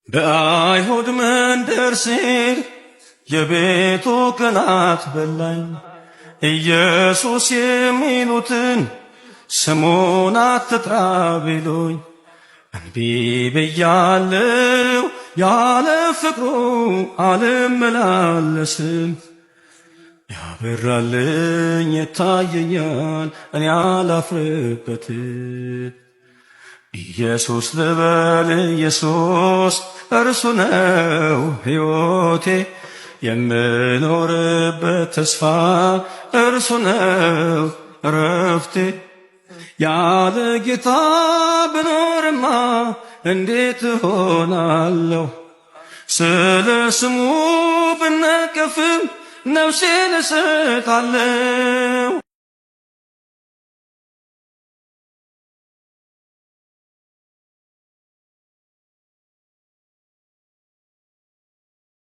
በአይሁድ መንደር ስሄድ የቤቱ ቅናት በላኝ። ኢየሱስ የሚሉትን ስሙን አትጥራ ቢሉኝ እንቢ ብያለሁ። ያለ ፍቅሩ አልመላለስም። ያበራልኝ ይታየኛል እኔ አላፍርበትም። ኢየሱስ ልበል ኢየሱስ እርሱ ነው ሕይወቴ፣ የምኖርበት ተስፋ እርሱ ነው እረፍቴ። ያለ ጌታ ብኖርማ እንዴት እሆናለሁ? ስለ ስሙ ብነቀፍም ነፍሴን እሰጣለሁ።